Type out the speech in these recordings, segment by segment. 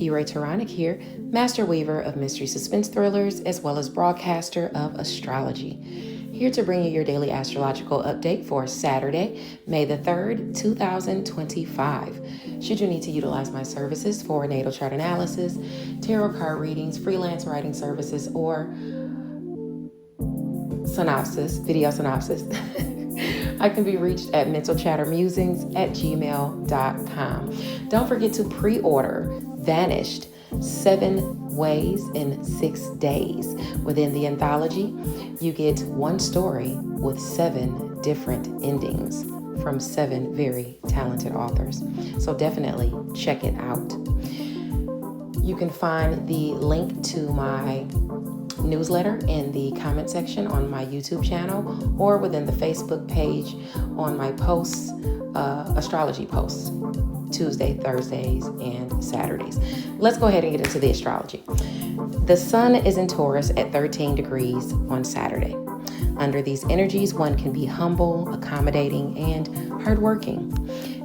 E-Ray Taronic here, master weaver of mystery suspense thrillers, as well as broadcaster of Astrology. Here to bring you your daily astrological update for Saturday, May the 3rd, 2025. Should you need to utilize my services for natal chart analysis, tarot card readings, freelance writing services, or video synopsis, I can be reached at mentalchattermusings@gmail.com. Don't forget to pre-order VANIISHED, 7 Ways in 6 Days. Within the anthology, you get one story with 7 different endings from 7 very talented authors. So definitely check it out. You can find the link to my newsletter in the comment section on my YouTube channel or within the Facebook page on my posts, astrology posts, Tuesday, Thursdays, and Saturdays. Let's go ahead and get into the astrology. The sun is in Taurus at 13 degrees on Saturday. Under these energies, one can be humble, accommodating, and hardworking.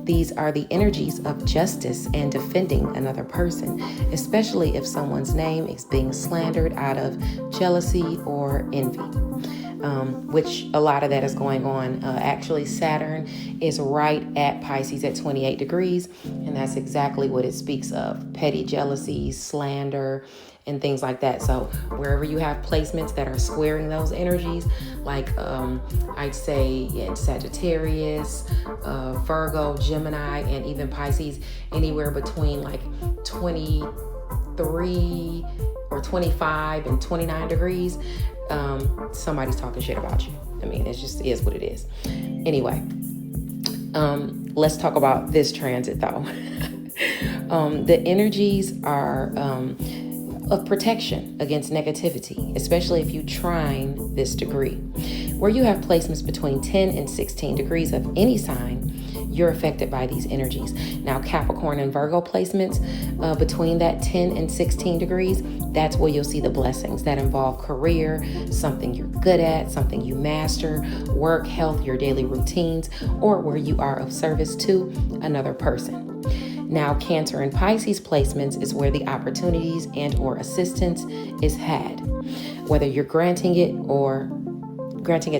These are the energies of justice and defending another person, especially if someone's name is being slandered out of jealousy or envy, which a lot of that is going on. Actually, Saturn is right at Pisces at 28 degrees, and that's exactly what it speaks of: petty jealousy, slander, and things like that. So wherever you have placements that are squaring those energies, like I'd say in Sagittarius, Virgo, Gemini, and even Pisces, anywhere between like 23 or 25 and 29 degrees, somebody's talking shit about you. I mean, it just is what it is. Anyway, let's talk about this transit though. The energies are of protection against negativity, especially if you trine this degree. Where you have placements between 10 and 16 degrees of any sign, you're affected by these energies. Now, Capricorn and Virgo placements between that 10 and 16 degrees, that's where you'll see the blessings that involve career, something you're good at, something you master, work, health, your daily routines, or where you are of service to another person. Now, Cancer and Pisces placements is where the opportunities and or assistance is had, whether you're granting it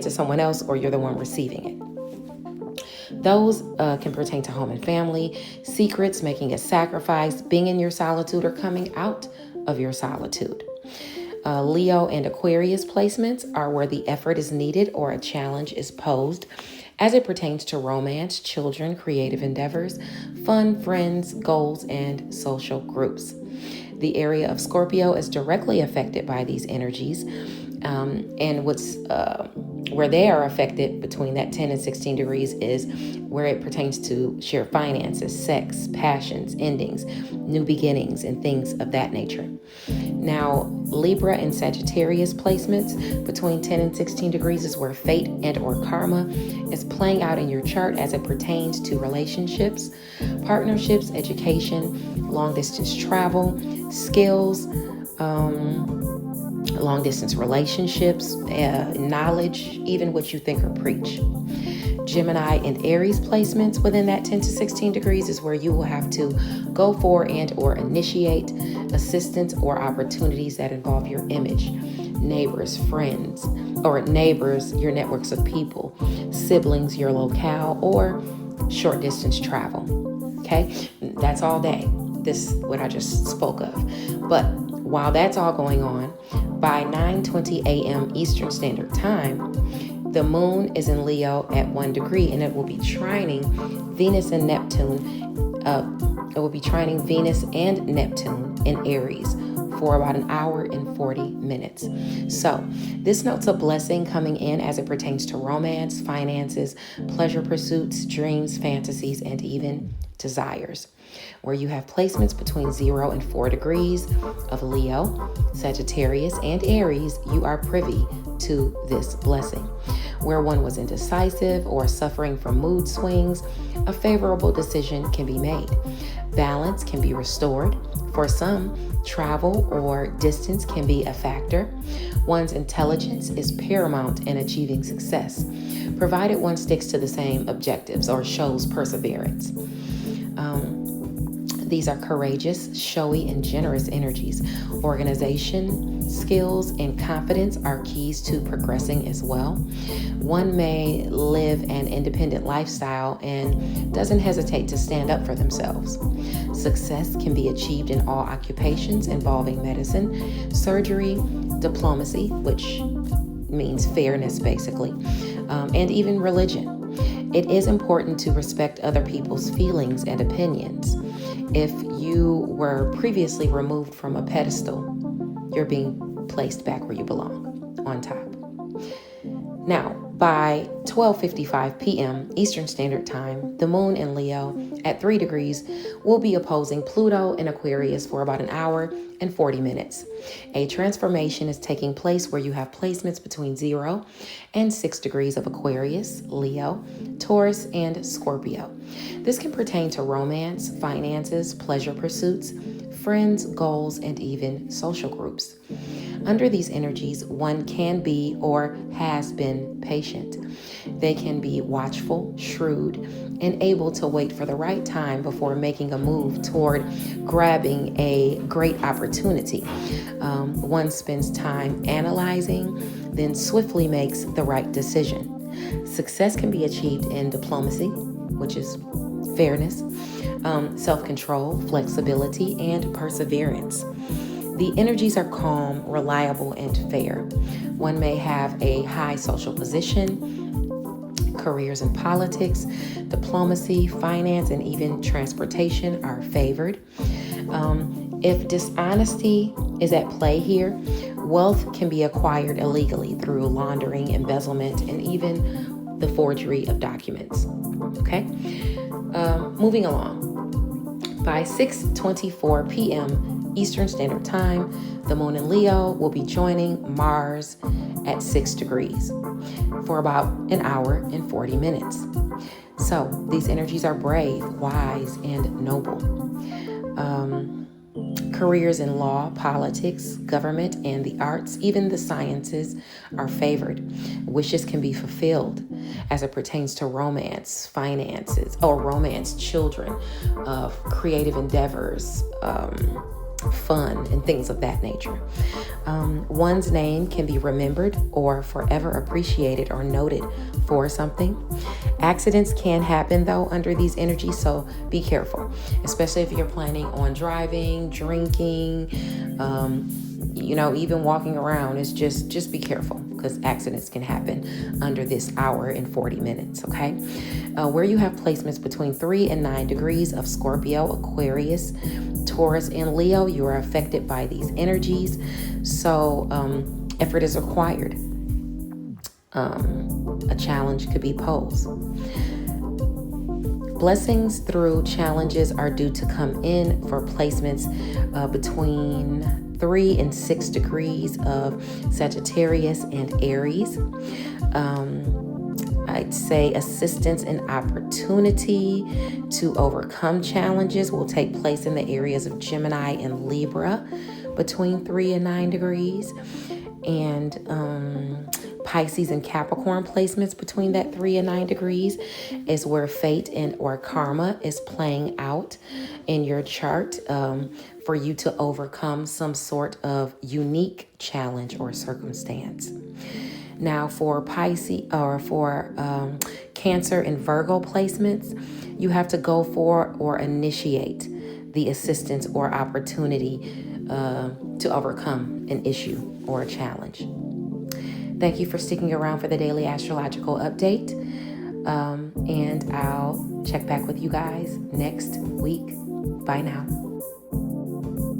to someone else or you're the one receiving it. Those can pertain to home and family, secrets, making a sacrifice, being in your solitude, or coming out of your solitude. Leo and Aquarius placements are where the effort is needed or a challenge is posed as it pertains to romance, children, creative endeavors, fun, friends, goals, and social groups. The area of Scorpio is directly affected by these energies, and where they are affected between that 10 and 16 degrees is where it pertains to shared finances, sex, passions, endings, new beginnings, and things of that nature. Now, Libra and Sagittarius placements between 10 and 16 degrees is where fate and or karma is playing out in your chart as it pertains to relationships, partnerships, education, long distance travel, skills, long distance relationships, knowledge, even what you think or preach. Gemini and Aries placements within that 10 to 16 degrees is where you will have to go for and or initiate assistance or opportunities that involve your image, neighbors, friends, or neighbors, your networks of people, siblings, your locale, or short distance travel. Okay, that's all day. This what I just spoke of. But while that's all going on, by 9:20 a.m. Eastern Standard Time, the moon is in Leo at 1 degree, and it will be trining Venus and Neptune. It will be trining Venus and Neptune in Aries for about an hour and 40 minutes. So this notes a blessing coming in as it pertains to romance, finances, pleasure pursuits, dreams, fantasies, and even desires. Where you have placements between 0 and 4 degrees of Leo, Sagittarius, and Aries, you are privy to this blessing. Where one was indecisive or suffering from mood swings, a favorable decision can be made. Balance can be restored. For some, travel or distance can be a factor. One's intelligence is paramount in achieving success, provided one sticks to the same objectives or shows perseverance. These are courageous, showy, and generous energies. Organization, skills, and confidence are keys to progressing as well. One may live an independent lifestyle and doesn't hesitate to stand up for themselves. Success can be achieved in all occupations involving medicine, surgery, diplomacy, which means fairness basically, and even religion. It is important to respect other people's feelings and opinions. If you were previously removed from a pedestal, you're being placed back where you belong, on top. Now, by 12:55 p.m. Eastern Standard Time, the moon in Leo at 3 degrees will be opposing Pluto in Aquarius for about an hour and 40 minutes. A transformation is taking place where you have placements between 0 and 6 degrees of Aquarius, Leo, Taurus, and Scorpio. This can pertain to romance, finances, pleasure pursuits, friends, goals, and even social groups. Under these energies, one can be or has been patient. They can be watchful, shrewd, and able to wait for the right time before making a move toward grabbing a great opportunity. One spends time analyzing, then swiftly makes the right decision. Success can be achieved in diplomacy, which is fairness, self-control, flexibility, and perseverance. The energies are calm, reliable, and fair. One may have a high social position. Careers in politics, diplomacy, finance, and even transportation are favored. If dishonesty is at play here, wealth can be acquired illegally through laundering, embezzlement, and even the forgery of documents. Okay? Moving along. By 6:24 p.m. Eastern Standard Time, the moon in Leo will be joining Mars at 6 degrees for about an hour and 40 minutes. So these energies are brave, wise, and noble. Careers in law, politics, government, and the arts, even the sciences, are favored. Wishes can be fulfilled as it pertains to romance, finances, or romance, children, creative endeavors, fun, and things of that nature. One's name can be remembered or forever appreciated or noted for something. Accidents can happen though under these energies, so be careful, especially if you're planning on driving, drinking, even walking around. It's just be careful because accidents can happen under this hour and 40 minutes, okay? Where you have placements between 3 and 9 degrees of Scorpio, Aquarius, Taurus, and Leo, you are affected by these energies. So effort is required. A challenge could be posed. Blessings through challenges are due to come in for placements between 3 and 6 degrees of Sagittarius and Aries. I'd say assistance and opportunity to overcome challenges will take place in the areas of Gemini and Libra between 3 and 9 degrees. And Pisces and Capricorn placements between that 3 and 9 degrees is where fate and or karma is playing out in your chart for you to overcome some sort of unique challenge or circumstance. Now for Pisces or for Cancer and Virgo placements, you have to go for or initiate the assistance or opportunity to overcome an issue or a challenge. Thank you for sticking around for the daily astrological update. And I'll check back with you guys next week. Bye now.